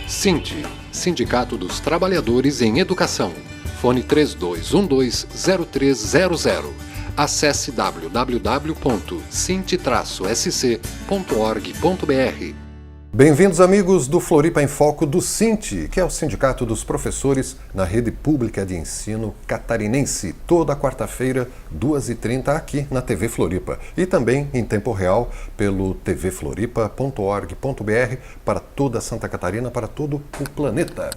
SINT, Sindicato dos Trabalhadores em Educação. Fone 3212-0300. Acesse www.sint-sc.org.br. Bem-vindos, amigos do Floripa em Foco do SINT, que é o Sindicato dos Professores na Rede Pública de Ensino Catarinense, toda quarta-feira, 2h30, aqui na TV Floripa. E também em tempo real pelo tvfloripa.org.br para toda Santa Catarina, para todo o planeta.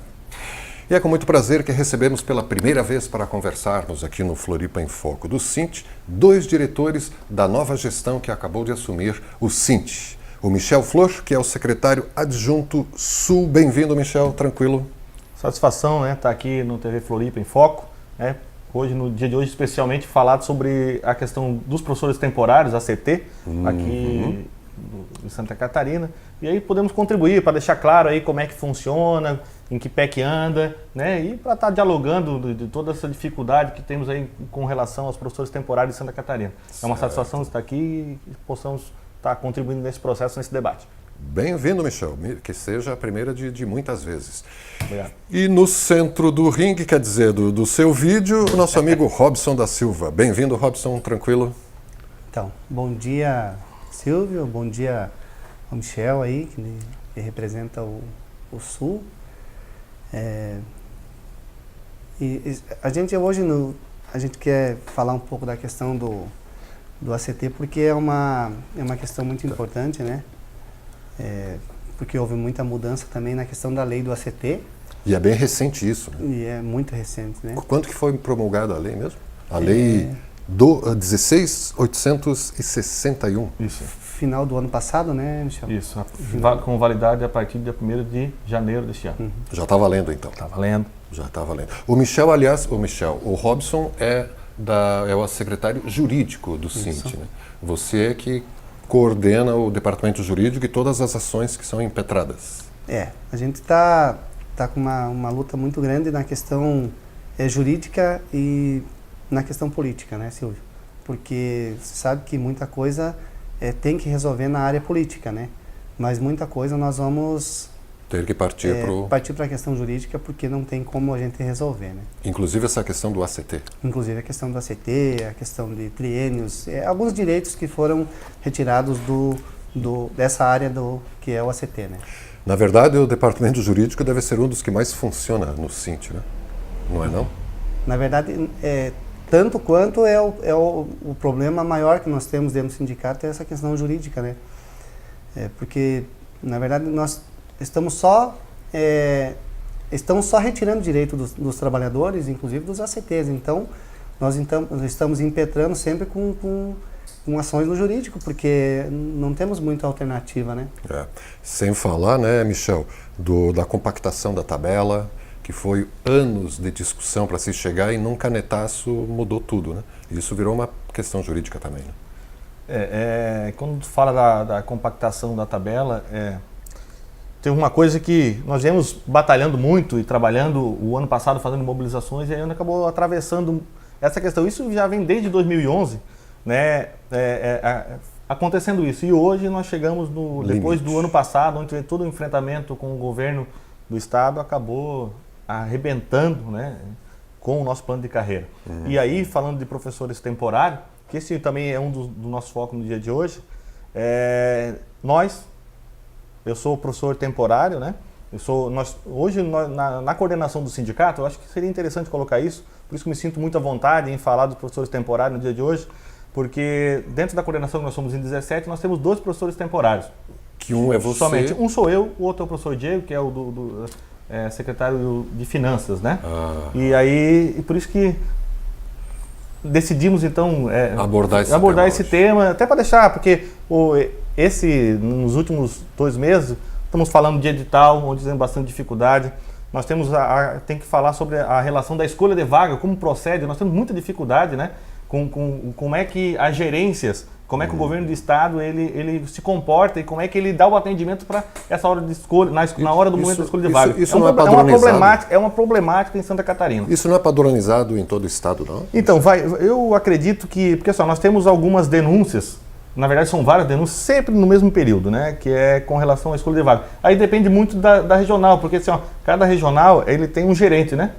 E é com muito prazer que recebemos pela primeira vez para conversarmos aqui no Floripa em Foco do SINT, dois diretores da nova gestão que acabou de assumir o SINT. O Michel Flor, que é o secretário adjunto Sul. Bem-vindo, Michel, tranquilo? Satisfação, né, estar aqui no TV Floripa em Foco, né, hoje, no dia de hoje, especialmente falado sobre a questão dos professores temporários, ACT, aqui em Santa Catarina, e aí podemos contribuir para deixar claro aí como é que funciona, em que pé que anda, né, e para estar dialogando de toda essa dificuldade que temos aí com relação aos professores temporários de Santa Catarina. É uma satisfação estar aqui e possamos estar contribuindo nesse processo, nesse debate. Bem-vindo, Michel, que seja a primeira de muitas vezes. Obrigado. E no centro do ringue, quer dizer, do seu vídeo, o nosso amigo Robson da Silva. Bem-vindo, Robson, tranquilo? Então, bom dia, Silvio, bom dia ao Michel aí, que representa o Sul. E a gente hoje, a gente quer falar um pouco da questão do ACT, porque é uma questão muito importante, né? Porque houve muita mudança também na questão da lei do ACT. E é bem recente isso, né? E é muito recente, né? Quando que foi promulgada a lei mesmo? A lei 16.861. Isso. Final do ano passado, né, Michel? Isso, com validade a partir do dia 1º de janeiro deste ano. Já está valendo, então? Está valendo. Já está valendo. O Michel, o Robson é o secretário jurídico do SINT, né? Você é que coordena o departamento jurídico e todas as ações que são impetradas. A gente está com uma luta muito grande na questão jurídica e na questão política, né, Silvio? Porque você sabe que muita coisa tem que resolver na área política, né? Mas muita coisa nós vamos ter que partir para a questão jurídica, porque não tem como a gente resolver, né? Inclusive essa questão do ACT. Inclusive a questão do ACT, a questão de triênios, alguns direitos que foram retirados dessa área que é o ACT, né? Na verdade, o departamento jurídico deve ser um dos que mais funciona no SINT, né? Não é não? Na verdade, tanto quanto o problema maior que nós temos dentro do sindicato é essa questão jurídica, né? Porque, na verdade, nós estamos só retirando direito dos trabalhadores, inclusive dos ACTs. Então, nós estamos impetrando sempre com ações no jurídico, porque não temos muita alternativa, né? Sem falar, né, Michel, da compactação da tabela, que foi anos de discussão para se chegar e num canetaço mudou tudo, né? Isso virou uma questão jurídica também, né? Quando tu fala da compactação da tabela, tem uma coisa que nós viemos batalhando muito e trabalhando o ano passado, fazendo mobilizações, e aí acabou atravessando essa questão. Isso já vem desde 2011, né, acontecendo isso. E hoje nós chegamos, depois do ano passado, onde todo o enfrentamento com o governo do Estado acabou arrebentando, né, com o nosso plano de carreira. E aí, falando de professores temporários, que esse também é um do nosso foco no dia de hoje, eu sou professor temporário, né? Hoje, na coordenação do sindicato, eu acho que seria interessante colocar isso, por isso que me sinto muito à vontade em falar dos professores temporários no dia de hoje, porque dentro da coordenação, que nós somos em 17, nós temos 2 professores temporários. Que um é você? Somente. Um sou eu, o outro é o professor Diego, que é o secretário de Finanças, né? E aí, por isso que decidimos, então, abordar esse tema, até para deixar, porque nos últimos 2 meses, estamos falando de edital, onde temos bastante dificuldade. Nós tem que falar sobre a relação da escolha de vaga, como procede. Nós temos muita dificuldade, né? Como é que as gerências, como é que o governo do estado ele se comporta e como é que ele dá o atendimento para essa hora de escolha, na hora do momento da escolha de vaga. Isso não é padronizado? É uma problemática em Santa Catarina. Isso não é padronizado em todo o estado, não? Então, eu acredito que, porque só, nós temos algumas denúncias na verdade são várias denúncias, sempre no mesmo período, né? Que é com relação à escolha de vaga. Aí depende muito da regional, porque assim, ó, cada regional ele tem um gerente, né?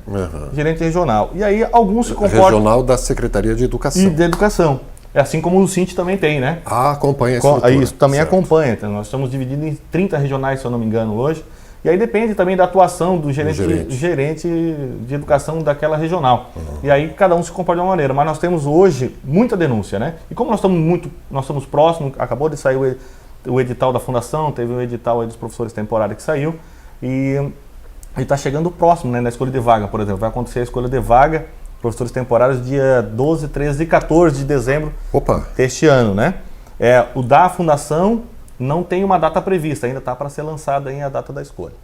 Gerente regional. E aí alguns se comportam... Regional da Secretaria de Educação. E de Educação. É assim como o Sint também tem, né? Acompanha a estrutura. Isso também certo. Acompanha. Então, nós estamos divididos em 30 regionais, se eu não me engano, hoje. E aí depende também da atuação do gerente de educação daquela regional. E aí cada um se comporta de uma maneira. Mas nós temos hoje muita denúncia, né? E como nós estamos próximos, acabou de sair o edital da fundação, teve um edital aí dos professores temporários que saiu. E está chegando próximo, né? Na escolha de vaga, por exemplo. Vai acontecer a escolha de vaga, professores temporários, dia 12, 13 e 14 de dezembro deste ano, né? O da fundação não tem uma data prevista, ainda está para ser lançada aí a data da escolha.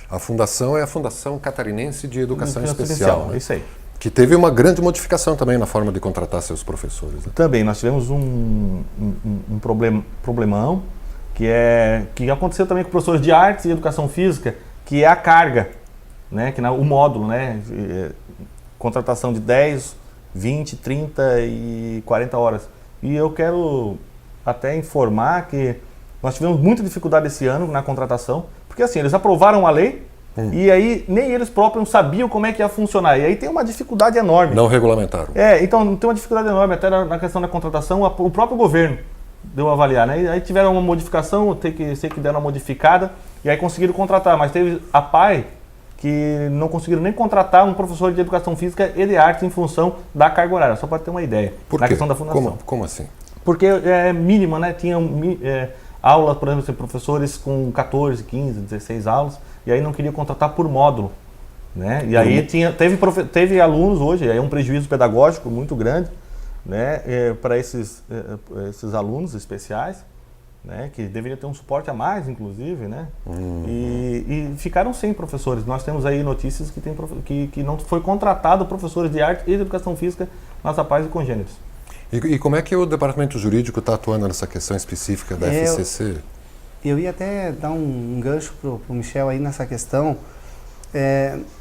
A fundação é a Fundação Catarinense de Educação Especial, né? Isso aí. Que teve uma grande modificação também na forma de contratar seus professores. Né? Também, nós tivemos um problemão que aconteceu também com professores de artes e educação física, que é a carga, né? Que o módulo, né? Contratação de 10, 20, 30 e 40 horas. E eu quero até informar que nós tivemos muita dificuldade esse ano na contratação, porque assim, eles aprovaram a lei e aí nem eles próprios sabiam como é que ia funcionar. E aí tem uma dificuldade enorme. Não regulamentaram. Então tem uma dificuldade enorme até na questão da contratação, o próprio governo deu a avaliar, né? E aí tiveram uma modificação, sei que deram uma modificada, e aí conseguiram contratar, mas teve a PAI que não conseguiram nem contratar um professor de educação física e de artes em função da carga horária, só para ter uma ideia. Por na quê? Questão da fundação. Como assim? Porque é mínima, né? Tinha aulas, por exemplo, professores com 14, 15, 16 aulas, e aí não queria contratar por módulo, né? E aí teve alunos hoje, aí é um prejuízo pedagógico muito grande, né? Para esses alunos especiais, né? Que deveriam ter um suporte a mais, inclusive, né? E ficaram sem professores. Nós temos aí notícias que não foi contratado professores de arte e de educação física nas APAES e congêneres. E como é que o departamento jurídico está atuando nessa questão específica da FCC? Eu ia até dar um gancho para o Michel aí nessa questão.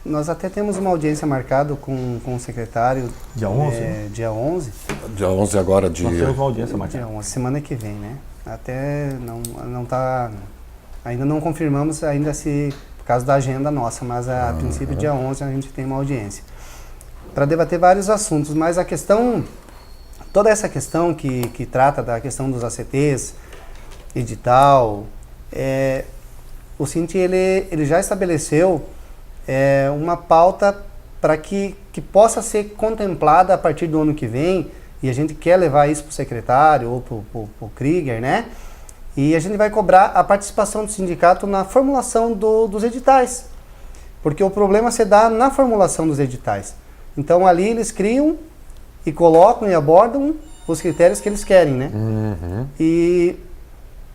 Nós até temos uma audiência marcada com o secretário. Dia 11? Dia 11. Dia 11 agora de... Nós temos uma audiência marcada. Dia 11, semana que vem, né? Até não tá... Ainda não confirmamos ainda por causa da agenda nossa, mas a princípio dia 11 a gente tem uma audiência. Para debater vários assuntos, mas a questão... Toda essa questão que trata da questão dos ACTs, edital, o Sint ele já estabeleceu uma pauta para que possa ser contemplada a partir do ano que vem, e a gente quer levar isso para o secretário ou para o Krieger, né? E a gente vai cobrar a participação do sindicato na formulação dos editais, porque o problema se dá na formulação dos editais. Então ali eles criam e colocam e abordam os critérios que eles querem, né? E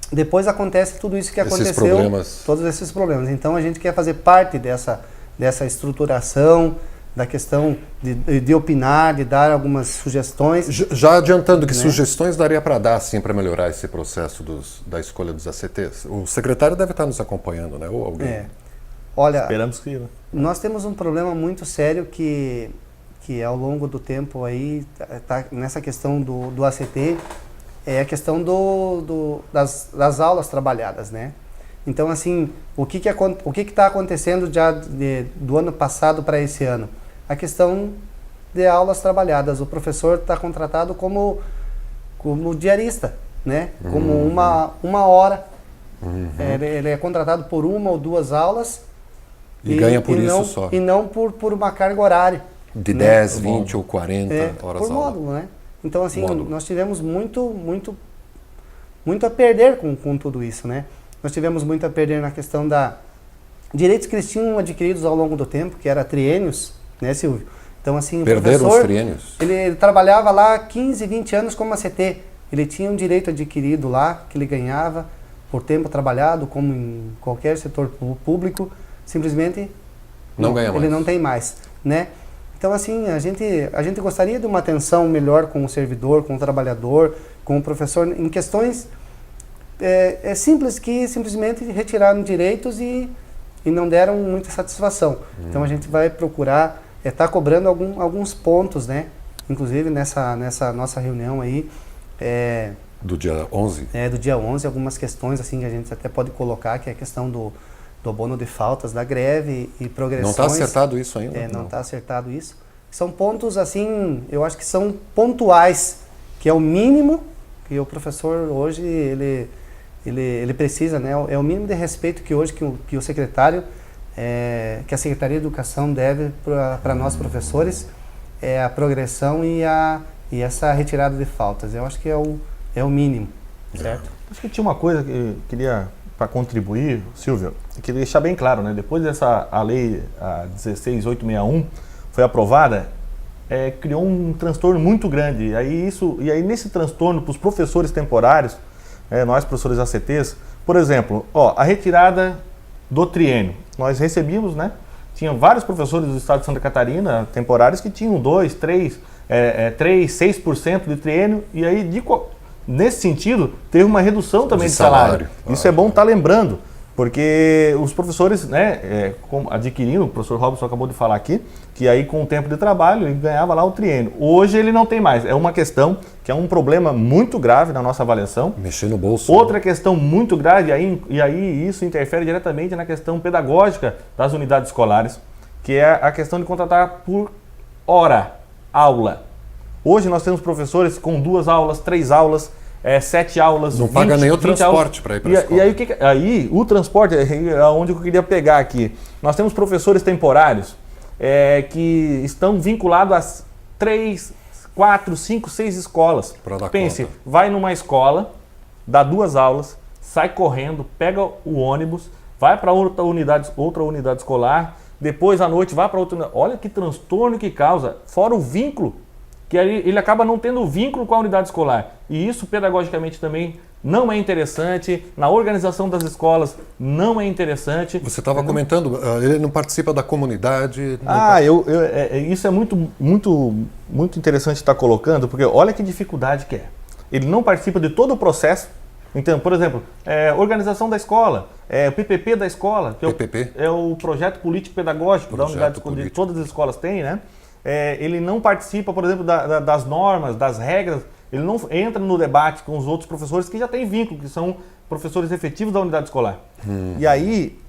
depois acontece tudo isso que aconteceu, todos esses problemas. Então a gente quer fazer parte dessa estruturação, da questão de opinar, de dar algumas sugestões. Já adiantando, que sugestões daria para dar, assim, para melhorar esse processo da escolha dos ACTs? O secretário deve estar nos acompanhando, né? Ou alguém? Olha, esperamos que... Nós temos um problema muito sério que ao longo do tempo aí, tá nessa questão do ACT, é a questão das aulas trabalhadas, né? Então, assim, o que está acontecendo já do ano passado para esse ano? A questão de aulas trabalhadas. O professor está contratado como diarista, né? Como uma hora. Ele é contratado por 1 ou 2 aulas e ganha por isso só. E não por uma carga horária. De 10, 20 ou 40 horas por aula. módulo, né? Então, assim, nós tivemos muito a perder com tudo isso, né? Nós tivemos muito a perder na questão da direitos que eles tinham adquiridos ao longo do tempo, que era triênios, né, Silvio? Então, assim, perderam os triênios. Ele trabalhava lá 15, 20 anos como ACT. Ele tinha um direito adquirido lá, que ele ganhava por tempo trabalhado, como em qualquer setor público, simplesmente não ganha mais. Ele não tem mais, né? Então, assim, a gente gostaria de uma atenção melhor com o servidor, com o trabalhador, com o professor, em questões simples que simplesmente retiraram direitos e não deram muita satisfação. Então, a gente vai procurar estar cobrando alguns pontos, né? Inclusive, nessa nossa reunião aí, Do dia 11? Do dia 11, algumas questões assim que a gente até pode colocar, que é a questão do bono de faltas da greve e progressões. Não está acertado isso ainda? Não está acertado isso. São pontos, assim, eu acho que são pontuais, que é o mínimo que o professor hoje, ele precisa, né? É o mínimo de respeito que hoje que o secretário, que a Secretaria de Educação deve para nós professores, é a progressão e essa retirada de faltas. Eu acho que é o mínimo, certo? Acho que tinha uma coisa que eu queria, para contribuir, Silvio, eu queria deixar bem claro, né? Depois a lei 16861 foi aprovada, criou um transtorno muito grande. E aí nesse transtorno, para os professores temporários, nós professores ACTs, por exemplo, a retirada do triênio. Nós recebíamos, né? Tinha vários professores do estado de Santa Catarina, temporários, que tinham 2, 3, 6% de triênio, e aí, nesse sentido, teve uma redução também de salário. Isso é bom estar lembrando, porque os professores, né, adquirindo, o professor Robson acabou de falar aqui, que aí com o tempo de trabalho ele ganhava lá o triênio. Hoje ele não tem mais. É uma questão que é um problema muito grave na nossa avaliação. Mexer no bolso. Outra questão muito grave, e aí isso interfere diretamente na questão pedagógica das unidades escolares, que é a questão de contratar por hora, aula. Hoje nós temos professores com 2 aulas, 3 aulas, 7 aulas, não 20, paga nem o transporte para ir para a escola. E aí o transporte é onde eu queria pegar aqui. Nós temos professores temporários que estão vinculados a 3, 4, 5, 6 escolas. Pense, vai numa escola, dá 2 aulas, sai correndo, pega o ônibus, vai para outra unidade escolar, depois à noite vai para outra. Olha que transtorno que causa, fora o vínculo, que ele acaba não tendo vínculo com a unidade escolar. E isso pedagogicamente também não é interessante, na organização das escolas não é interessante. Você estava comentando, ele não participa da comunidade. Isso é muito interessante estar colocando, porque olha que dificuldade que é. Ele não participa de todo o processo. Então, por exemplo, organização da escola, o PPP da escola, que PPP? É o projeto político pedagógico da unidade político. Todas as escolas têm, né? Ele não participa, por exemplo, das normas, das regras, ele não entra no debate com os outros professores que já têm vínculo, que são professores efetivos da unidade escolar. E aí,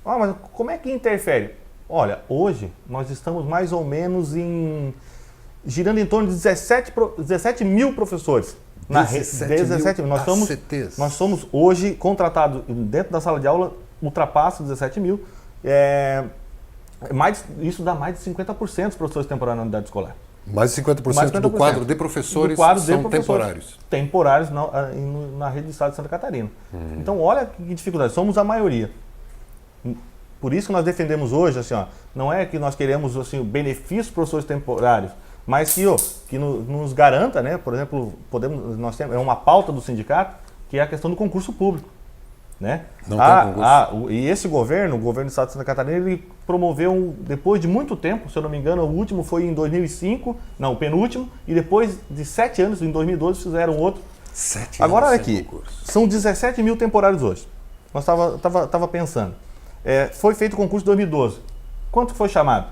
mas como é que interfere? Olha, hoje nós estamos mais ou menos girando em torno de 17 mil professores. 17 mil nós somos hoje contratados dentro da sala de aula, ultrapassa 17 mil. Isso dá mais de 50% dos professores temporários na unidade escolar. Mais de 50% do quadro de professores são temporários. Temporários na rede do estado de Santa Catarina. Então, olha que dificuldade. Somos a maioria. Por isso que nós defendemos hoje, assim, não é que nós queremos assim, benefícios para os professores temporários, mas que nos garanta, né? Por exemplo, nós temos uma pauta do sindicato, que é a questão do concurso público. Né? E esse governo, o governo do estado de Santa Catarina, ele promoveu, depois de muito tempo, se eu não me engano, o último foi em 2005, o penúltimo, e depois de 7 anos, em 2012, fizeram outro. 7 Agora, olha aqui, são 17 mil temporários hoje. Nós estava pensando. Foi feito o concurso em 2012. Quanto foi chamado?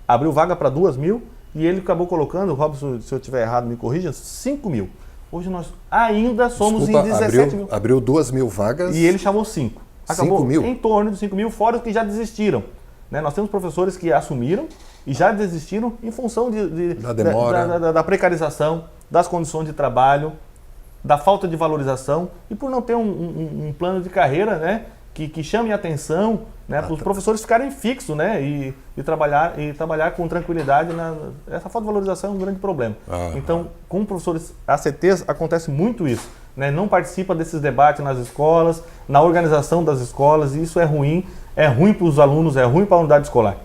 Abriu vaga para 2 mil e ele acabou colocando, Robson, se eu estiver errado, me corrija, 5 mil. Hoje nós ainda somos em 17 mil. Abriu 2 mil vagas. E ele chamou 5. Acabou 5 mil? Em torno de 5 mil, fora os que já desistiram. Né? Nós temos professores que assumiram e já desistiram em função da demora, da precarização, das condições de trabalho, da falta de valorização e por não ter um plano de carreira, né, que chame a atenção, né, para os professores ficarem fixos, né, e trabalhar com tranquilidade. Essa falta de valorização é um grande problema. Então, com professores ACTs acontece muito isso. Né, não participa desses debates nas escolas, na organização das escolas, e isso é ruim para os alunos, é ruim para a unidade escolar.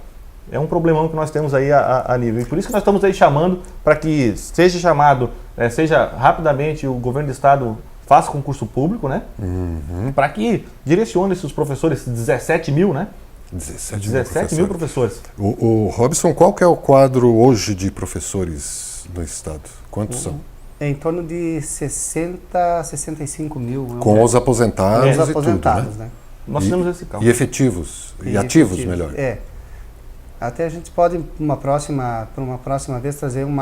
É um problemão que nós temos aí a nível. E por isso que nós estamos aí chamando para que seja chamado, seja rapidamente o governo do estado faça concurso público, né? Para que direcione esses professores, 17 mil, né? 17 mil professores. O Robson, qual que é o quadro hoje de professores no estado? Quantos são? É em torno de 60, 65 mil. Com os aposentados os aposentados, tudo, né? né? Nós temos esse cálculo. E efetivos, e ativos, melhor. Até a gente pode, para uma próxima vez, trazer um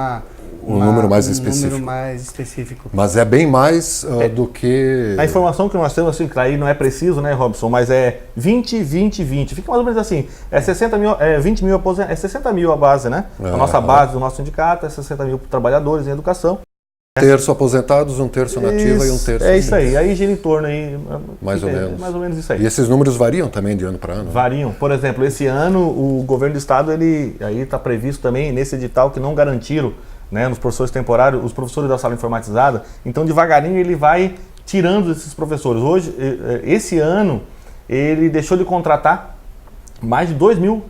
número mais específico. Número mais específico. Mas é bem mais do que... A informação que nós temos, assim, que aí não é preciso, né, Robson, mas é 20, 20, 20. Fica mais ou menos assim, 60 mil, 20 mil aposentados, 60 mil a base, né? A nossa base do nosso sindicato é 60 mil trabalhadores em educação. Um terço aposentados, um terço nativa e um terço... É isso aí, aí gira em torno aí... Mais ou menos. Mais ou menos isso aí. E esses números variam também de ano para ano? Variam. Por exemplo, esse ano o governo do estado, ele aí está previsto também nesse edital que não garantiram, né, nos professores temporários, os professores da sala informatizada. Então, devagarinho, ele vai tirando esses professores. Hoje, esse ano, ele deixou de contratar mais de 2 mil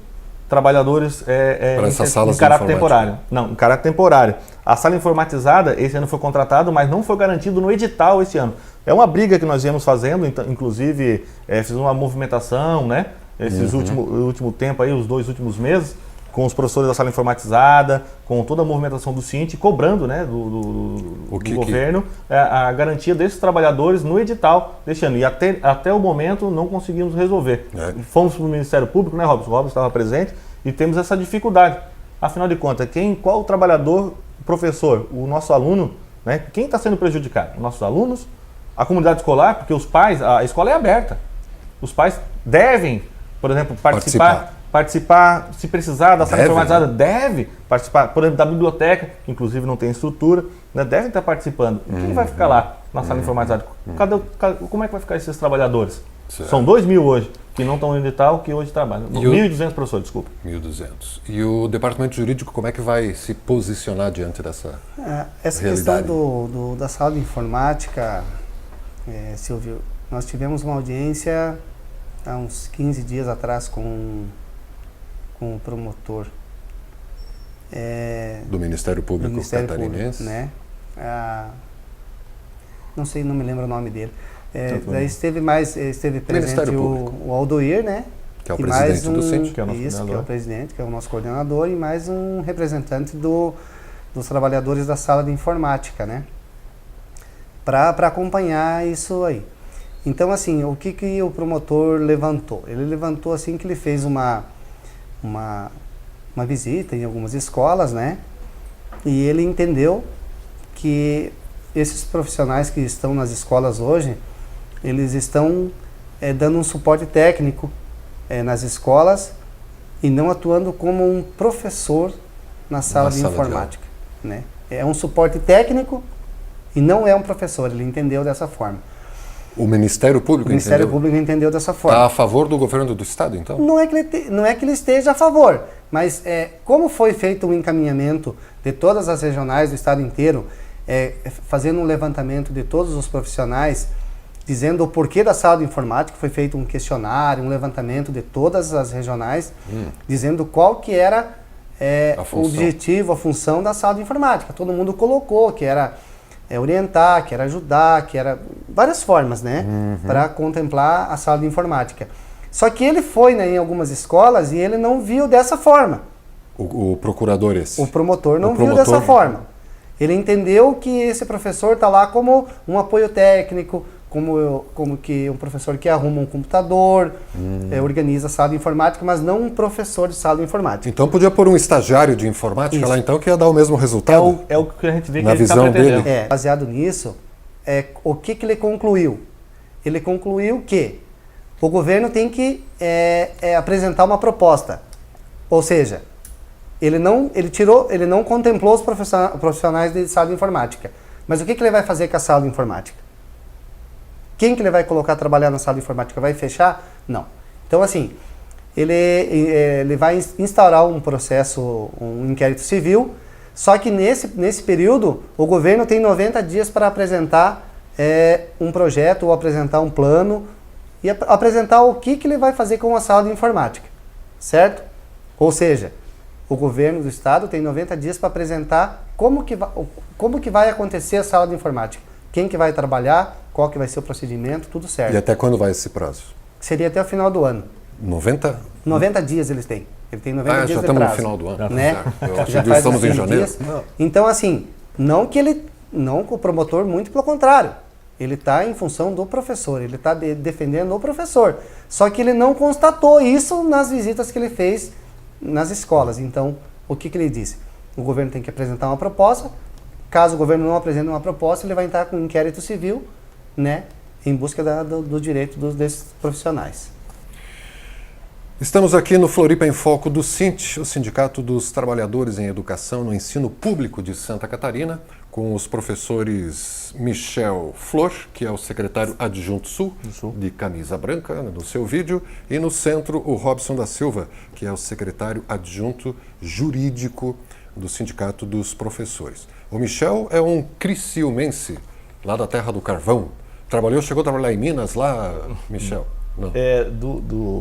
trabalhadores em caráter temporário. Não, em caráter temporário. A sala informatizada, esse ano foi contratado, mas não foi garantido no edital esse ano. É uma briga que nós viemos fazendo, inclusive fizemos uma movimentação, né? Esses último tempo aí, os 2 últimos meses, com os professores da sala informatizada, com toda a movimentação do Cinti, cobrando, né, do governo a garantia desses trabalhadores no edital deste ano. E até o momento não conseguimos resolver. Fomos para o Ministério Público, né, Robson? O Robson estava presente e temos essa dificuldade. Afinal de contas, qual trabalhador, o professor, o nosso aluno, né, quem está sendo prejudicado? Os nossos alunos, a comunidade escolar, porque os pais, a escola é aberta. Os pais devem, por exemplo, participar, se precisar da sala informatizada, deve participar, por exemplo, da biblioteca, que inclusive não tem estrutura, né, devem estar participando. E quem vai ficar lá na sala informatizada? Como é que vai ficar esses trabalhadores? Certo. São 2 mil hoje, que não estão no edital, que hoje trabalham. 1.200 professores, desculpa. 1.200. E o departamento jurídico, como é que vai se posicionar diante dessa essa realidade? Questão da sala de informática, Silvio, nós tivemos uma audiência há uns 15 dias atrás com o promotor do Ministério Público Catarinense, né? Não me lembro o nome dele. Daí esteve presente o Aldoir, né? Que é o presidente do Cinti, que é o nosso coordenador. Que é o presidente, que é o nosso coordenador, e mais um representante dos trabalhadores da sala de informática, né? Para acompanhar isso aí. Então, assim, o que o promotor levantou? Ele levantou, assim, que ele fez uma visita em algumas escolas, né? E ele entendeu que esses profissionais que estão nas escolas hoje, eles estão dando um suporte técnico nas escolas e não atuando como um professor na sala de informática, né? É um suporte técnico e não é um professor, ele entendeu dessa forma. O Ministério Público entendeu dessa forma. Está a favor do governo do Estado, então? Não é que ele esteja a favor, mas como foi feito um encaminhamento de todas as regionais do Estado inteiro, fazendo um levantamento de todos os profissionais, dizendo o porquê da sala de informática, foi feito um questionário, um levantamento de todas as regionais, dizendo qual que era o objetivo, a função da sala de informática. Todo mundo colocou que era orientar, que era ajudar, que era várias formas, né, para contemplar a sala de informática. Só que ele foi, né, em algumas escolas e ele não viu dessa forma. O procurador esse? O promotor não viu dessa forma. Ele entendeu que esse professor está lá como um apoio técnico, como que um professor que arruma um computador, organiza a sala de informática, mas não um professor de sala de informática. Então podia pôr um estagiário de informática lá, então, que ia dar o mesmo resultado? É o que a gente vê que na ele está visão pretendendo. dele. Baseado nisso, o que ele concluiu? Ele concluiu que o governo tem que apresentar uma proposta. Ou seja, ele não contemplou os profissionais de sala de informática. Mas o que ele vai fazer com a sala de informática? Quem que ele vai colocar a trabalhar na sala de informática? Vai fechar? Não. Então, assim, ele vai instaurar um processo, um inquérito civil, só que nesse período, o governo tem 90 dias para apresentar um projeto ou apresentar um plano e apresentar o que ele vai fazer com a sala de informática, certo? Ou seja, o governo do estado tem 90 dias para apresentar como que vai acontecer a sala de informática. Quem que vai trabalhar, qual que vai ser o procedimento, tudo certo. E até quando vai esse prazo? Seria até o final do ano. 90? 90 dias eles têm. Ele tem 90 dias de prazo. Já estamos no final do ano. Né? Já estamos em janeiro. Então, assim, não o promotor, muito pelo contrário. Ele está em função do professor, ele está defendendo o professor. Só que ele não constatou isso nas visitas que ele fez nas escolas. Então, o que ele disse? O governo tem que apresentar uma proposta. Caso o governo não apresente uma proposta, ele vai entrar com um inquérito civil, né, em busca do direito desses profissionais. Estamos aqui no Floripa em Foco do SINT, o Sindicato dos Trabalhadores em Educação no Ensino Público de Santa Catarina, com os professores Michel Flor, que é o secretário adjunto sul, de camisa branca, no seu vídeo, e no centro o Robson da Silva, que é o secretário adjunto jurídico do Sindicato dos Professores. O Michel é um criciumense, lá da terra do carvão. Chegou a trabalhar em Minas lá, Michel? Não.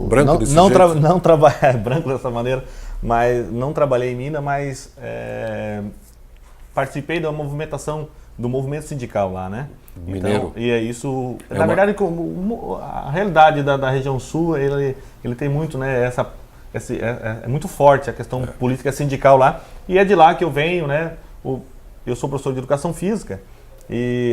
Branco desse jeito? Não trabalhei branco dessa maneira, mas não trabalhei em Minas, mas participei da movimentação do movimento sindical lá, né? Mineiro. Então, e é isso. Na verdade, a realidade da região sul, ele tem muito, né? É muito forte a questão política sindical lá, e é de lá que eu venho, né? Eu sou professor de educação física. E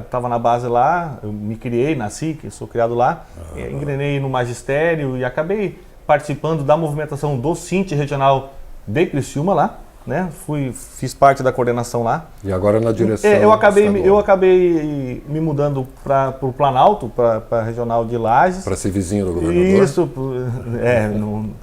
estava na base lá, eu me criei, nasci, sou criado lá, engrenei no magistério e acabei participando da movimentação do SINT regional de Criciúma lá, né? Fiz parte da coordenação lá. E agora na direção eu acabei me mudando para o Planalto, para a regional de Lages. Para ser vizinho do governador? Isso,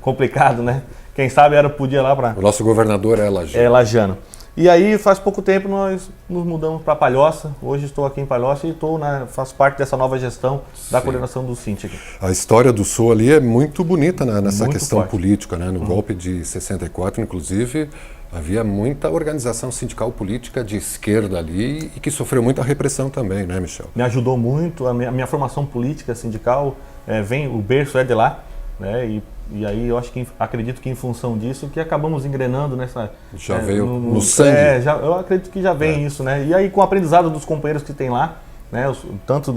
complicado, né? Quem sabe podia ir lá para... O nosso governador é lagiano. É lagiano. E aí, faz pouco tempo, nós nos mudamos para Palhoça. Hoje estou aqui em Palhoça e faço parte dessa nova gestão da coordenação do SINT aqui. A história do Sul ali é muito bonita, né, nessa muito questão forte. política. Né? No golpe de 64, inclusive, havia muita organização sindical política de esquerda ali e que sofreu muita repressão também, né, Michel? Me ajudou muito. A minha formação política sindical, o berço é de lá, né? E aí eu acredito que em função disso que acabamos engrenando nessa... Já veio no sangue. Eu acredito que já vem isso, né? E aí com o aprendizado dos companheiros que tem lá, né? Tanto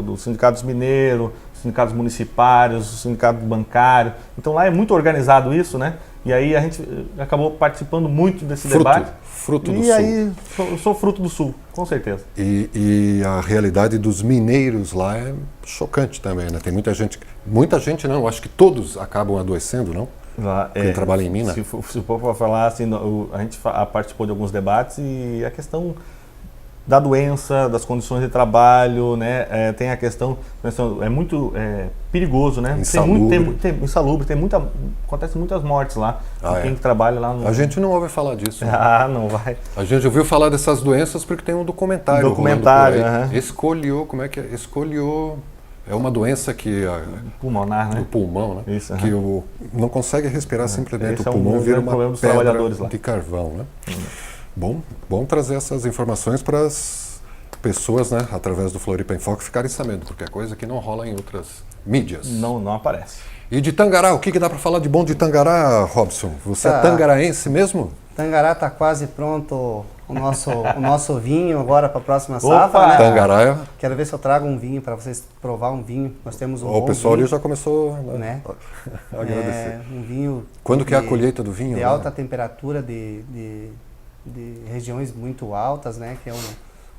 dos sindicatos mineiros, sindicatos municipários, sindicato bancário. Então lá é muito organizado isso, né? E aí a gente acabou participando muito desse debate. Fruto do Sul. E aí eu sou fruto do Sul, com certeza. E a realidade dos mineiros lá é chocante também, né? Tem muita gente não, eu acho que todos acabam adoecendo, não? Lá, quem trabalha em Minas. Se for para falar assim, a gente participou de alguns debates e a questão da doença, das condições de trabalho, né? Tem a questão, é muito perigoso, né? Acontece muitas mortes lá. Quem trabalha lá no... A gente não ouve falar disso. Né? Não vai. A gente ouviu falar dessas doenças porque tem um documentário. Escoliou, como é que é? Escoliou. É uma doença que... Pulmonar, né? Do pulmão, né? Isso, que não consegue respirar simplesmente. O é pulmão vira uma problema dos pedra trabalhadores lá. de carvão, né? Bom trazer essas informações para as pessoas, né, através do Floripa em Foco, ficarem sabendo, porque é coisa que não rola em outras mídias. Não aparece. E de Tangará, o que dá para falar de bom de Tangará, Robson? Você é tangaraense mesmo? Tangará está quase pronto o nosso vinho agora para a próxima safra. Né? Tangará. Quero ver se eu trago um vinho para vocês provar um vinho. Nós temos o pessoal vinho, ali já começou, né? A agradecer. Um vinho. Quando que é a colheita do vinho? De alta temperatura, de regiões muito altas, né? Que é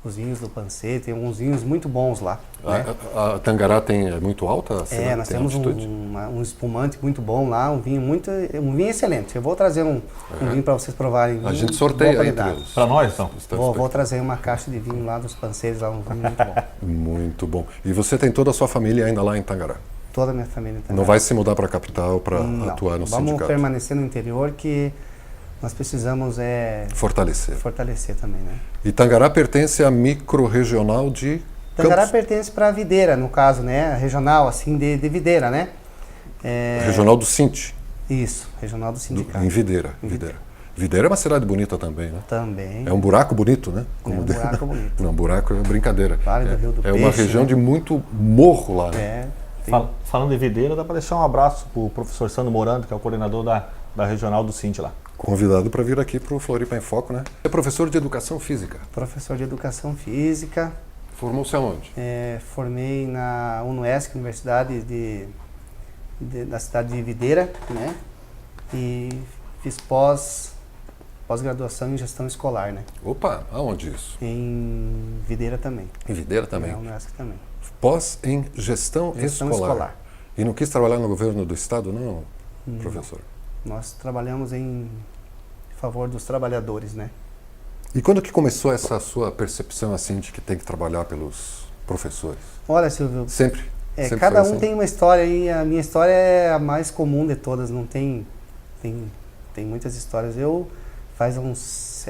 os vinhos do Pancê, tem alguns vinhos muito bons lá. Né? A Tangará é muito alta? Nós temos um espumante muito bom lá, um vinho excelente. Eu vou trazer um vinho para vocês provarem. A gente sorteia entre eles. Para nós, então? Vou trazer uma caixa de vinho lá dos Panceiros, lá, um vinho muito bom. Muito bom. E você tem toda a sua família ainda lá em Tangará? Toda a minha família em Tangará. Não vai se mudar para a capital para atuar no sindicato? Vamos permanecer no interior, que nós precisamos fortalecer também, né? E Tangará pertence à micro-regional de Tangará pertence para a Videira, no caso, né? Regional, assim, de Videira, né? Regional do SINT. Isso, regional do sindicato. Em Videira. Videira é uma cidade bonita também, né? Também. É um buraco bonito, né? Um buraco bonito. Não, buraco é brincadeira. Vale do Rio do Peixe, uma região, né, de muito morro lá, né? Falando de Videira, dá para deixar um abraço para o professor Sandro Morando, que é o coordenador da regional do SINT lá. Convidado para vir aqui para o Floripa em Foco, né? É professor de Educação Física. Professor de Educação Física. Formou-se aonde? Formei na UNOESC, Universidade da cidade de Videira, né? E fiz pós-graduação em Gestão Escolar, né? Opa, aonde isso? Em Videira também. Em Videira também? Na UNOESC também. Pós em Gestão Escolar. E não quis trabalhar no governo do estado, não, professor? Nós trabalhamos em favor dos trabalhadores, né? E quando que começou essa sua percepção assim de que tem que trabalhar pelos professores? Olha, Silvio, Sempre? Sempre cada foi um assim? tem uma história e a minha história é a mais comum de todas, não tem muitas histórias. Eu faz uns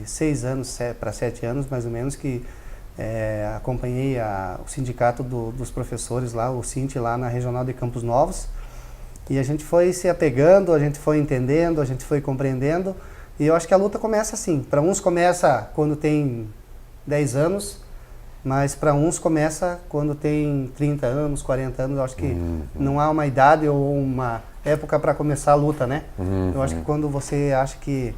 6 anos, para 7 anos mais ou menos, que acompanhei o sindicato dos professores lá, o Sint, lá na Regional de Campos Novos, e a gente foi se apegando, a gente foi entendendo, a gente foi compreendendo, e eu acho que a luta começa assim. Para uns começa quando tem 10 anos, mas para uns começa quando tem 30 anos, 40 anos. Eu acho que não há uma idade ou uma época para começar a luta, né? Eu acho que quando você acha que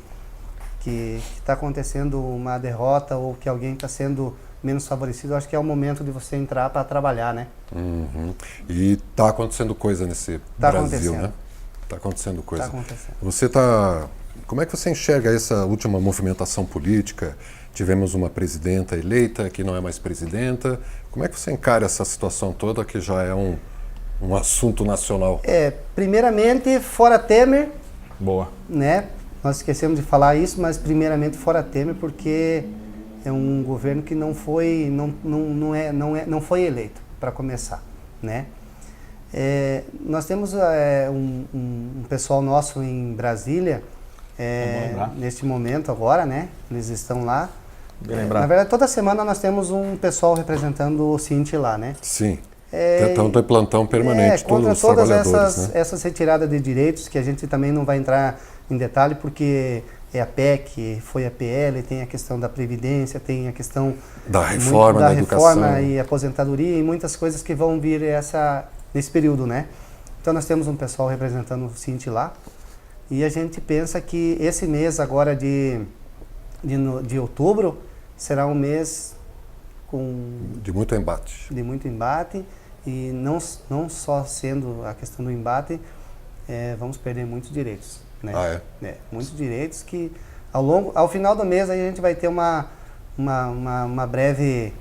está acontecendo uma derrota ou que alguém está sendo menos favorecido, eu acho que é o momento de você entrar para trabalhar, né? E está acontecendo coisa nesse Brasil, né? Está acontecendo coisa. Está acontecendo. Como é que você enxerga essa última movimentação política? Tivemos uma presidenta eleita que não é mais presidenta. Como é que você encara essa situação toda que já é um assunto nacional? Primeiramente, fora Temer, Boa. né? Nós esquecemos de falar isso, mas primeiramente fora Temer, porque é um governo que não foi eleito, para começar, né? Nós temos um pessoal nosso em Brasília, neste momento agora, né? Eles estão lá. Bem lembrado. Na verdade, toda semana nós temos um pessoal representando o Sint lá, né? Sim. Então tem plantão permanente, todos contra os todas trabalhadores, essas retiradas de direitos, que a gente também não vai entrar em detalhe, porque é a PEC, foi a PL, tem a questão da Previdência, tem a questão da reforma, da educação e aposentadoria e muitas coisas que vão vir nesse período, né? Então nós temos um pessoal representando o Sint lá, e a gente pensa que esse mês agora de outubro será um mês de muito embate. De muito embate, e não só sendo a questão do embate, vamos perder muitos direitos, né? Muitos direitos que ao final do mês aí a gente vai ter uma breve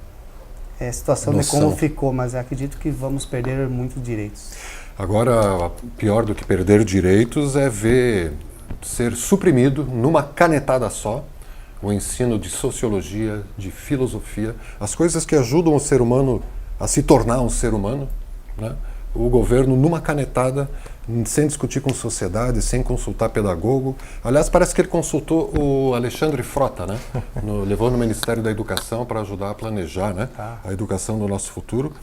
situação noção de como ficou, mas eu acredito que vamos perder muitos direitos. Agora, pior do que perder direitos é ver ser suprimido numa canetada só o ensino de sociologia, de filosofia, as coisas que ajudam o ser humano a se tornar um ser humano, né? O governo, numa canetada, sem discutir com sociedade, sem consultar pedagogo. Aliás, parece que ele consultou o Alexandre Frota, né? Levou no Ministério da Educação para ajudar a planejar, né? A educação do nosso futuro.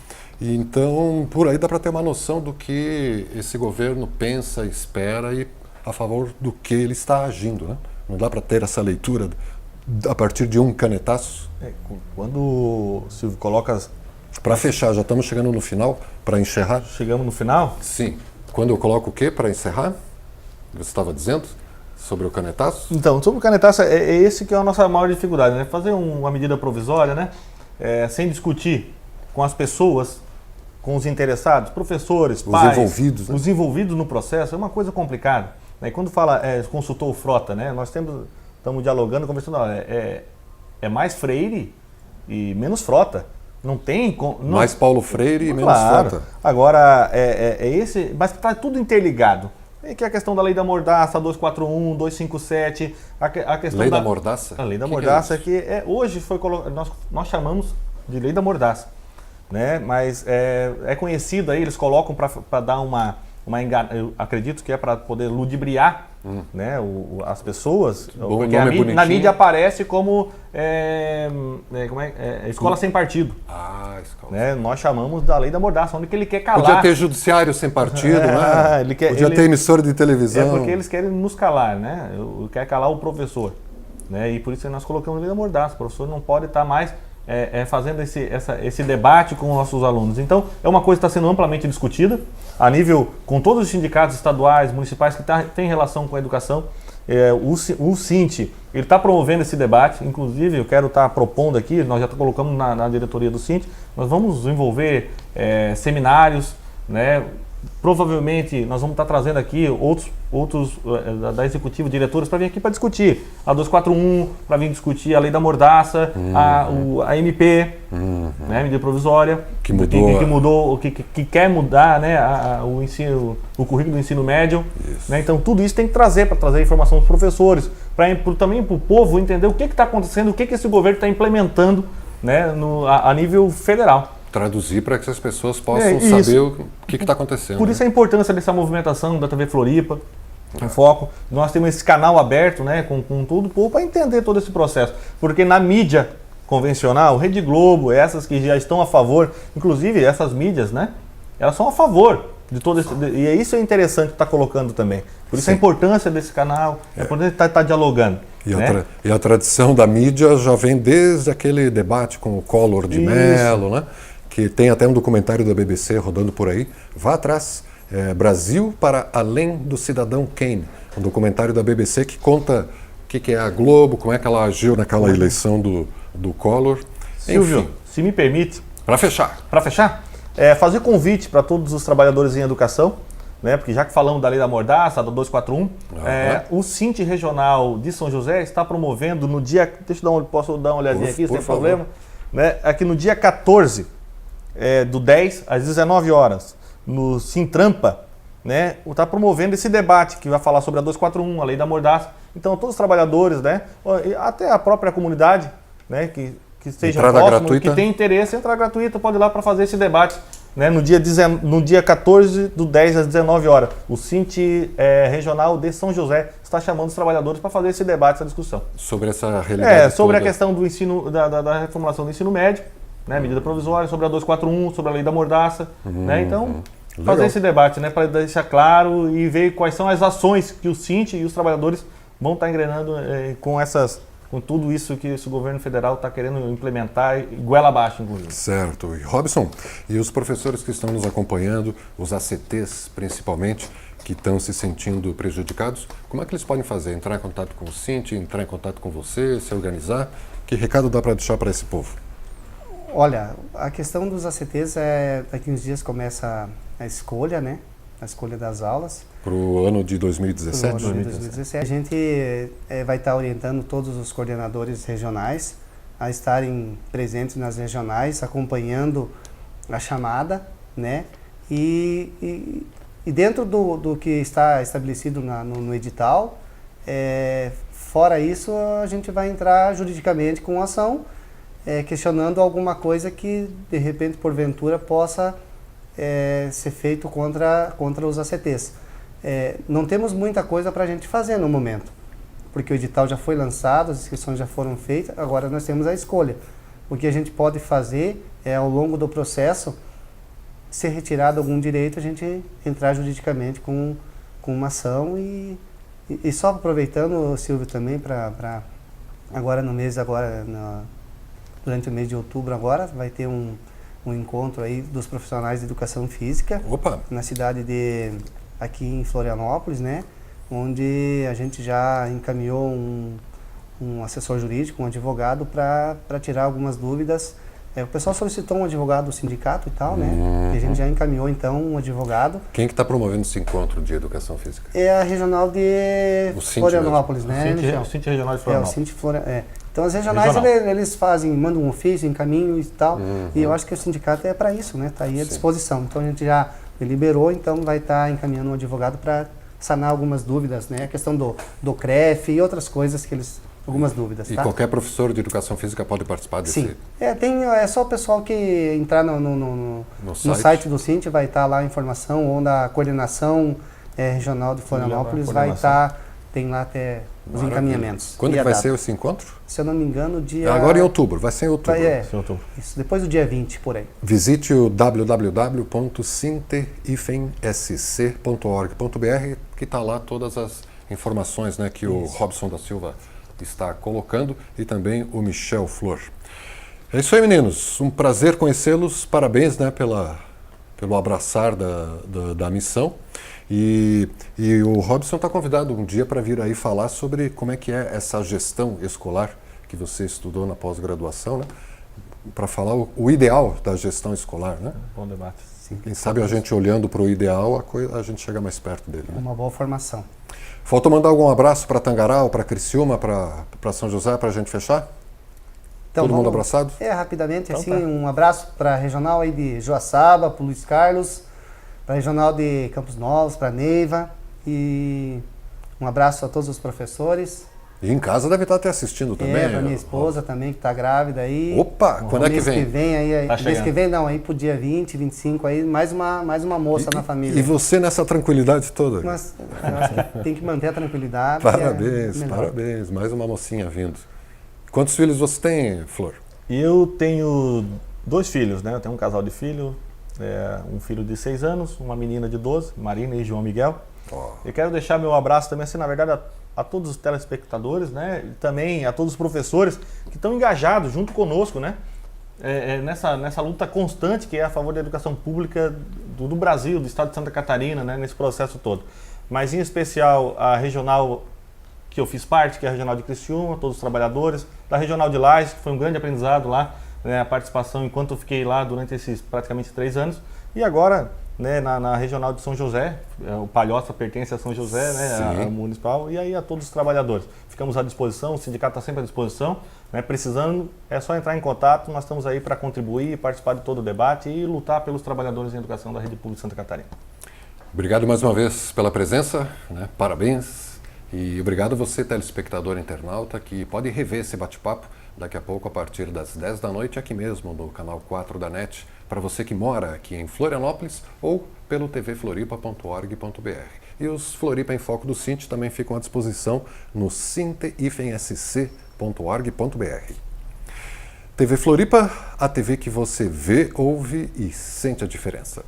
E então, por aí dá para ter uma noção do que esse governo pensa, espera e a favor do que ele está agindo, né? Não dá para ter essa leitura a partir de um canetaço. Quando o Silvio coloca... Para fechar, já estamos chegando no final, para encerrar? Chegamos no final? Sim. Quando eu coloco o quê para encerrar? Você estava dizendo sobre o canetaço? Então, sobre o canetaço, é esse que é a nossa maior dificuldade, né? Fazer uma medida provisória, né? Sem discutir com as pessoas, com os interessados, professores, pais, envolvidos, né? Os envolvidos no processo, é uma coisa complicada. Né? Quando fala, consultou o Frota, né? Nós estamos dialogando, conversando, é mais Freire e menos Frota. Não tem... Mais Paulo Freire e menos Frota. Agora, esse... Mas está tudo interligado. Que é a questão da Lei da Mordaça, 241, 257, a questão Lei da Mordaça? A Lei da Mordaça, que hoje foi nós chamamos de Lei da Mordaça. Né? Mas é conhecido aí, eles colocam para dar eu acredito que é para poder ludibriar, né, as pessoas, porque na mídia aparece como escola sem partido. Escola. Né? Nós chamamos da Lei da Mordaça, onde que ele quer calar. Podia ter judiciário sem partido, né? Podia ter emissora de televisão. É porque eles querem nos calar, né? Quer calar o professor. Né? E por isso que nós colocamos a Lei da Mordaça. O professor não pode estar mais fazendo esse debate com os nossos alunos. Então, é uma coisa que está sendo amplamente discutida, a nível com todos os sindicatos estaduais, municipais que têm relação com a educação. O Sint, ele está promovendo esse debate, inclusive eu quero estar propondo aqui, nós já colocamos na diretoria do Sint, nós vamos envolver seminários, né, Provavelmente nós vamos estar trazendo aqui outros da executiva, diretores, para vir aqui para discutir a 241, para vir discutir a lei da mordaça, a MP, né, medida provisória, que mudou, que quer mudar, né, o ensino, o currículo do ensino médio. Né, então tudo isso tem que trazer, para trazer informação para os professores, também para o povo entender o que está acontecendo, o que esse governo está implementando, né, a nível federal. Traduzir para que as pessoas possam saber o que está acontecendo. Por isso a importância dessa movimentação da TV Floripa, em Foco. Nós temos esse canal aberto, né, com todo o povo para entender todo esse processo. Porque na mídia convencional, Rede Globo, essas que já estão a favor, inclusive essas mídias, né, elas são a favor de todo esse... E isso é interessante estar colocando também. Por isso a importância desse canal, a importância de estar dialogando. E a tradição da mídia já vem desde aquele debate com o Collor de Mello, né? Que tem até um documentário da BBC rodando por aí. Vá atrás. Brasil para além do cidadão Kane. Um documentário da BBC que conta o que é a Globo, como é que ela agiu naquela eleição do Collor. Silvio, enfim, se me permite... Para fechar. Fazer convite para todos os trabalhadores em educação, né? Porque já que falamos da lei da mordaça, da 241, o Sint Regional de São José está promovendo no dia... Posso dar uma olhadinha aqui, sem problema? Né? Aqui no dia 14 do 10 às 19 horas, no Sintrampa, né? Está promovendo esse debate que vai falar sobre a 241, a lei da mordaça. Então todos os trabalhadores, né? Até a própria comunidade, né? Que esteja próximo, que tem interesse, entrada gratuita, pode ir lá para fazer esse debate, né? No dia 14 do 10 às 19 horas. O Sint Regional de São José está chamando os trabalhadores para fazer esse debate, essa discussão. Sobre essa realidade sobre a questão do ensino, da reformulação do ensino médio, né? Medida provisória, sobre a 241, sobre a lei da mordaça, né? Então, fazer esse debate, né? Para deixar claro e ver quais são as ações que o Sint e os trabalhadores vão estar engrenando com tudo isso que esse governo federal está querendo implementar, goela abaixo, inclusive. Certo. E Robson, e os professores que estão nos acompanhando, os ACTs principalmente, que estão se sentindo prejudicados, como é que eles podem fazer? Entrar em contato com o Sint, entrar em contato com você, se organizar? Que recado dá para deixar para esse povo? Olha, a questão dos ACTs daqui uns dias começa a escolha, né? A escolha das aulas. Para o ano de 2017? Para o ano de 2017. A gente vai estar orientando todos os coordenadores regionais a estarem presentes nas regionais, acompanhando a chamada, né? E dentro do que está estabelecido no edital, fora isso, a gente vai entrar juridicamente com ação, questionando alguma coisa que, de repente, porventura, possa ser feito contra os ACTs. Não temos muita coisa para a gente fazer no momento, porque o edital já foi lançado, as inscrições já foram feitas, agora nós temos a escolha. O que a gente pode fazer ao longo do processo, ser retirado algum direito, a gente entrar juridicamente com uma ação e só aproveitando, Silvio, também para agora no mês, durante o mês de outubro agora, vai ter um encontro aí dos profissionais de educação física. Opa. Na cidade aqui em Florianópolis, né? Onde a gente já encaminhou um assessor jurídico, um advogado, para tirar algumas dúvidas. O pessoal solicitou um advogado do sindicato e tal, né? E a gente já encaminhou, então, um advogado. Quem que está promovendo esse encontro de educação física? É a regional de Florianópolis, né? O Sint Regional de Florianópolis. Então, as regionais, eles mandam um ofício, encaminham e tal. E eu acho que o sindicato é para isso, né? Está aí à disposição. Então, a gente já liberou, então vai estar encaminhando um advogado para sanar algumas dúvidas, né? A questão do CREF e outras coisas que eles... Algumas dúvidas, E tá? qualquer professor de educação física pode participar desse... Sim. É só o pessoal que entrar no site do Sint, vai estar lá a informação, ou da coordenação regional de Florianópolis, vai estar, tem lá até os encaminhamentos. Quando que vai ser esse encontro? Se eu não me engano, dia... Agora em outubro, vai ser em outubro. Isso, depois do dia 20, por aí. Visite o www.sint-sc.org.br, que está lá todas as informações, né, que o Robson da Silva está colocando, e também o Michel Flor. É isso aí, meninos. Um prazer conhecê-los. Parabéns, né, pelo abraçar da missão. E o Robson está convidado um dia para vir aí falar sobre como é que é essa gestão escolar que você estudou na pós-graduação, né? Para falar o ideal da gestão escolar, né? Bom debate. Sim. Quem sabe a gente olhando para o ideal, a gente chega mais perto dele. Né? Uma boa formação. Faltou mandar algum abraço para Tangará, para Criciúma, para São José, para a gente fechar? Então, Todo mundo abraçado? Rapidamente, Então, assim, tá. um abraço para a regional aí de Joaçaba, para o Luiz Carlos, para a regional de Campos Novos, para a Neiva, e um abraço a todos os professores. E em casa deve estar até assistindo também. Para minha esposa também, que está grávida aí. Opa, quando é que Mês que vem? vem aí, Tá mês chegando. que vem não, aí pro dia 20, 25 aí, mais uma moça na família. E você nessa tranquilidade toda? Mas tem que manter a tranquilidade. Parabéns, melhor. parabéns. Mais uma mocinha vindo. Quantos filhos você tem, Flor? Eu tenho 2 filhos, né? Eu tenho um casal de filho, um filho de 6 anos, uma menina de 12, Marina e João Miguel. Oh. Eu quero deixar meu abraço também, assim, na verdade, a todos os telespectadores, né? E também a todos os professores que estão engajados junto conosco, né? Nessa luta constante que é a favor da educação pública do Brasil, do estado de Santa Catarina, né? Nesse processo todo. Mas em especial a regional que eu fiz parte, que é a regional de Criciúma, todos os trabalhadores, da regional de Lages, que foi um grande aprendizado lá, né? A participação enquanto eu fiquei lá durante esses praticamente 3 anos. E agora, né, na regional de São José, o Palhoça pertence a São José, né, a municipal, e aí a todos os trabalhadores. Ficamos à disposição, o sindicato está sempre à disposição, né, precisando, é só entrar em contato, nós estamos aí para contribuir, participar de todo o debate e lutar pelos trabalhadores em educação da Rede Pública de Santa Catarina. Obrigado mais uma vez pela presença, né? Parabéns. E obrigado a você, telespectador internauta, que pode rever esse bate-papo daqui a pouco, a partir das 10 da noite, aqui mesmo no canal 4 da NET, para você que mora aqui em Florianópolis ou pelo tvfloripa.org.br. E os Floripa em Foco do Sint também ficam à disposição no sinte-sc.org.br. TV Floripa, a TV que você vê, ouve e sente a diferença.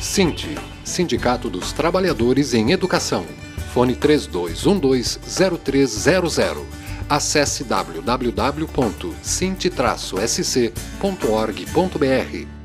Sint, Sindicato dos Trabalhadores em Educação. Fone 3212-0300. Acesse www.sint-sc.org.br.